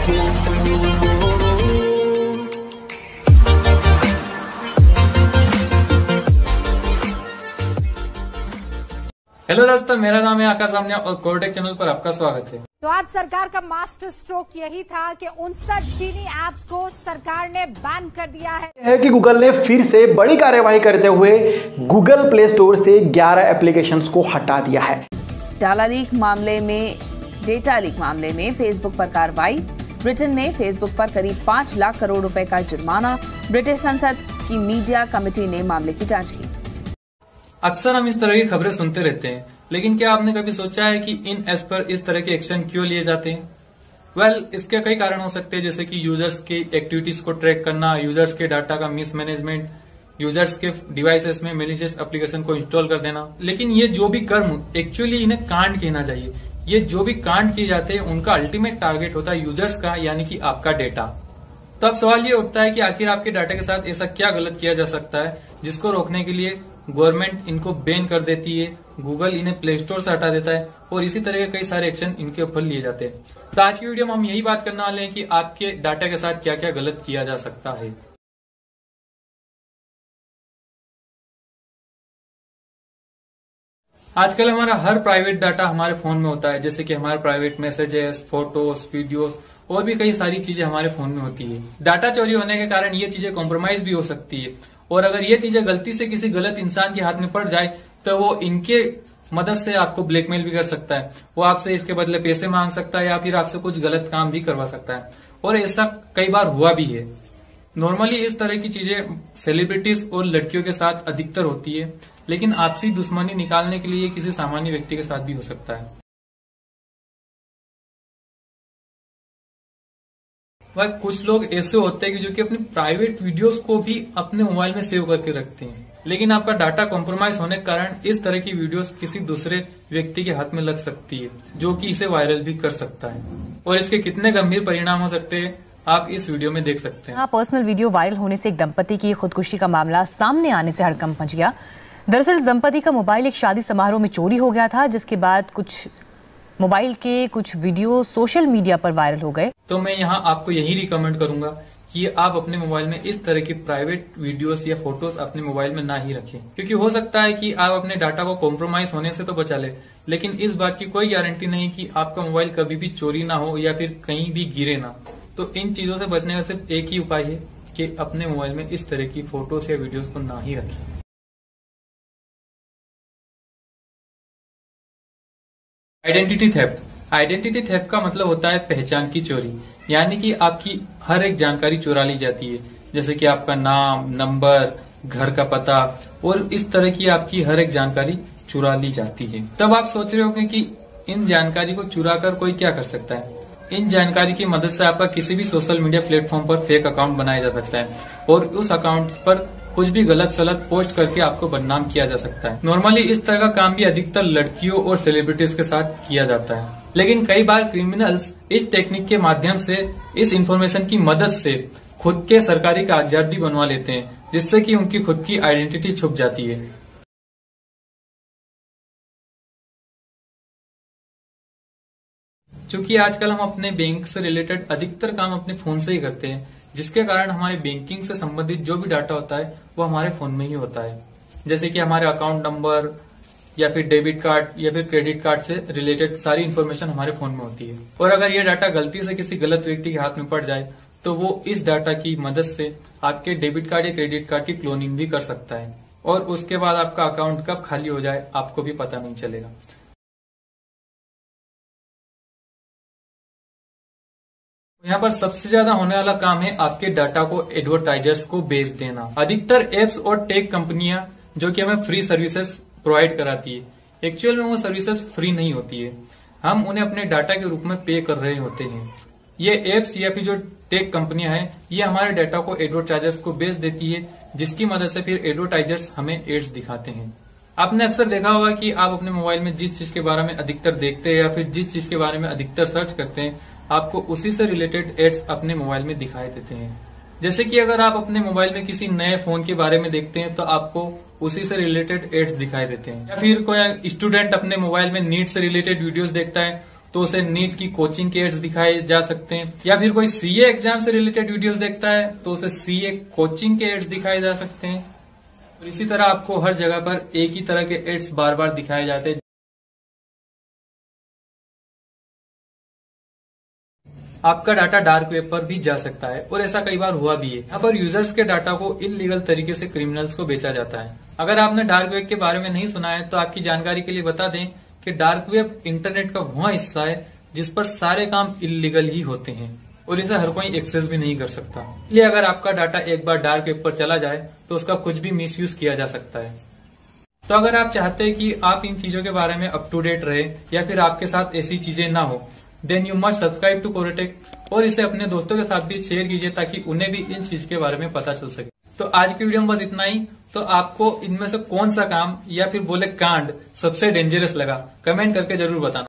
Hello दोस्तों, मेरा नाम है आकाश सामने और कोरटेक चैनल पर आपका स्वागत है। तो आज सरकार का मास्टर स्ट्रोक यही था कि 59 चीनी ऐप्स को सरकार ने बैन कर दिया है कि गूगल ने फिर से बड़ी कार्यवाही करते हुए गूगल प्ले स्टोर से 11 एप्लीकेशंस को हटा दिया है। डेटा लीक मामले में फेसबुक पर कार्रवाई। ब्रिटेन में फेसबुक पर करीब 5 लाख करोड़ रुपए का जुर्माना। ब्रिटिश संसद की मीडिया कमेटी ने मामले की जांच की। अक्सर हम इस तरह की खबरें सुनते रहते हैं, लेकिन क्या आपने कभी सोचा है कि इन एप्स पर इस तरह के एक्शन क्यों लिए जाते हैं? वेल, इसके कई कारण हो सकते हैं, जैसे कि यूजर्स की एक्टिविटीज को ट्रैक करना, यूजर्स के डाटा का मिसमैनेजमेंट, यूजर्स के डिवाइसेस में मैलिशियस एप्लीकेशन को इंस्टॉल कर देना। लेकिन ये जो भी कर्म एक्चुअली इन्हें कांड कहना चाहिए। ये जो भी कांड किए जाते हैं उनका अल्टीमेट टारगेट होता है यूजर्स का, यानी कि आपका डेटा। तो अब सवाल ये उठता है कि आखिर आपके डाटा के साथ ऐसा क्या गलत किया जा सकता है जिसको रोकने के लिए गवर्नमेंट इनको बैन कर देती है, गूगल इन्हें प्ले स्टोर से हटा देता है और इसी तरह के कई सारे एक्शन इनके ऊपर लिए जाते हैं। तो आज की वीडियो में हम यही बात करने वाले हैं कि आपके डाटा के साथ क्या क्या गलत किया जा सकता है। आजकल हमारा हर प्राइवेट डाटा हमारे फोन में होता है, जैसे कि हमारे प्राइवेट मैसेजेस, फोटोज, वीडियोस और भी कई सारी चीजें हमारे फोन में होती है। डाटा चोरी होने के कारण ये चीजें कॉम्प्रोमाइज भी हो सकती है और अगर ये चीजें गलती से किसी गलत इंसान के हाथ में पड़ जाए तो वो इनके मदद से आपको ब्लैकमेल भी कर सकता है। वो आपसे इसके बदले पैसे मांग सकता है या फिर आपसे कुछ गलत काम भी करवा सकता है और ऐसा कई बार हुआ भी है। नॉर्मली इस तरह की चीजें सेलिब्रिटीज और लड़कियों के साथ अधिकतर होती है, लेकिन आपसी दुश्मनी निकालने के लिए किसी सामान्य व्यक्ति के साथ भी हो सकता है। वह कुछ लोग ऐसे होते हैं कि जो कि अपने प्राइवेट वीडियोस को भी अपने मोबाइल में सेव करके रखते हैं, लेकिन आपका डाटा कॉम्प्रोमाइज होने के कारण इस तरह की वीडियोस किसी दूसरे व्यक्ति के हाथ में लग सकती है, जो कि इसे वायरल भी कर सकता है और इसके कितने गंभीर परिणाम हो सकते हैं आप इस वीडियो में देख सकते हैं। पर्सनल वीडियो वायरल होने से एक दंपति की खुदकुशी का मामला सामने आने से हड़कंप मच गया। दरअसल इस दंपति का मोबाइल एक शादी समारोह में चोरी हो गया था, जिसके बाद कुछ मोबाइल के कुछ वीडियो सोशल मीडिया पर वायरल हो गए। तो मैं यहाँ आपको यही रिकमेंड करूंगा कि आप अपने मोबाइल में इस तरह की प्राइवेट वीडियोस या फोटोज अपने मोबाइल में ना ही रखें, क्योंकि हो सकता है कि आप अपने डाटा को कॉम्प्रोमाइज होने से तो बचा ले, लेकिन इस बात की कोई गारंटी नहीं कि आपका मोबाइल कभी भी चोरी ना हो या फिर कहीं भी गिरे ना। तो इन चीजों से बचने का सिर्फ एक ही उपाय है कि अपने मोबाइल में इस तरह की फोटोज या वीडियोज को ना ही रखें। आइडेंटिटी थेफ्ट का मतलब होता है पहचान की चोरी, यानी कि आपकी हर एक जानकारी चुरा ली जाती है, जैसे कि आपका नाम, नंबर, घर का पता और इस तरह की आपकी हर एक जानकारी चुरा ली जाती है। तब आप सोच रहे होंगे कि इन जानकारी को चुरा कर कोई क्या कर सकता है। इन जानकारी की मदद से आपका किसी भी सोशल मीडिया प्लेटफॉर्म पर फेक अकाउंट बनाया जा सकता है और उस अकाउंट पर कुछ भी गलत सलत पोस्ट करके आपको बदनाम किया जा सकता है। नॉर्मली इस तरह का काम भी अधिकतर लड़कियों और सेलिब्रिटीज के साथ किया जाता है, लेकिन कई बार क्रिमिनल्स इस टेक्निक के माध्यम से, इस इंफॉर्मेशन की मदद से खुद के सरकारी कागजात भी बनवा लेते हैं, जिससे कि उनकी खुद की आइडेंटिटी छुप जाती है। क्योंकि आजकल हम अपने बैंक से रिलेटेड अधिकतर काम अपने फोन से ही करते हैं, जिसके कारण हमारे बैंकिंग से संबंधित जो भी डाटा होता है वो हमारे फोन में ही होता है, जैसे कि हमारे अकाउंट नंबर या फिर डेबिट कार्ड या फिर क्रेडिट कार्ड से रिलेटेड सारी इन्फॉर्मेशन हमारे फोन में होती है। और अगर ये डाटा गलती से किसी गलत व्यक्ति के हाथ में पड़ जाए तो वो इस डाटा की मदद से आपके डेबिट कार्ड या क्रेडिट कार्ड की क्लोनिंग भी कर सकता है और उसके बाद आपका अकाउंट कब खाली हो जाए आपको भी पता नहीं चलेगा। यहाँ पर सबसे ज्यादा होने वाला काम है आपके डाटा को एडवर्टाइजर्स को बेच देना। अधिकतर एप्स और टेक कंपनियां जो कि हमें फ्री सर्विसेज प्रोवाइड कराती है, एक्चुअल में वो सर्विसेज फ्री नहीं होती है, हम उन्हें अपने डाटा के रूप में पे कर रहे होते हैं। ये एप्स या फिर जो टेक कंपनियां हैं ये हमारे डाटा को एडवर्टाइजर्स को बेच देती है, जिसकी मदद से फिर एडवर्टाइजर्स हमें एड्स दिखाते हैं। आपने अक्सर देखा होगा कि आप अपने मोबाइल में जिस चीज के बारे में अधिकतर देखते हैं या फिर जिस चीज के बारे में अधिकतर सर्च करते हैं, आपको उसी से रिलेटेड एड्स अपने मोबाइल में दिखाई देते हैं। जैसे कि अगर आप अपने मोबाइल में किसी नए फोन के बारे में देखते हैं तो आपको उसी से रिलेटेड एड्स दिखाई देते हैं, या फिर कोई स्टूडेंट अपने मोबाइल में नीट से रिलेटेड वीडियोस देखता है तो उसे नीट की कोचिंग के एड्स दिखाए जा सकते हैं, या फिर कोई सीए एग्जाम से रिलेटेड वीडियोस देखता है तो उसे सीए कोचिंग के एड्स दिखाए जा सकते हैं। और इसी तरह आपको हर जगह पर एक ही तरह के एड्स बार बार दिखाए जाते हैं। आपका डाटा डार्क वेब पर भी जा सकता है और ऐसा कई बार हुआ भी है। यहाँ पर यूजर्स के डाटा को इलीगल तरीके से क्रिमिनल्स को बेचा जाता है। अगर आपने डार्क वेब के बारे में नहीं सुना है तो आपकी जानकारी के लिए बता दें कि डार्क वेब इंटरनेट का वह हिस्सा है जिस पर सारे काम इलीगल ही होते हैं और इसे हर कोई एक्सेस भी नहीं कर सकता। इसलिए अगर आपका डाटा एक बार डार्क वेब पर चला जाए तो उसका कुछ भी मिसयूज किया जा सकता है। तो अगर आप चाहते हैं कि आप इन चीजों के बारे में अप टू डेट रहे या फिर आपके साथ ऐसी चीजें ना हो, then you must subscribe to कोरोटेक और इसे अपने दोस्तों के साथ भी शेयर कीजिए ताकि उन्हें भी इन चीज के बारे में पता चल सके। तो आज की वीडियो में बस इतना ही। तो आपको इनमें से कौन सा काम या फिर बोले कांड सबसे डेंजरस लगा, कमेंट करके जरूर बताना।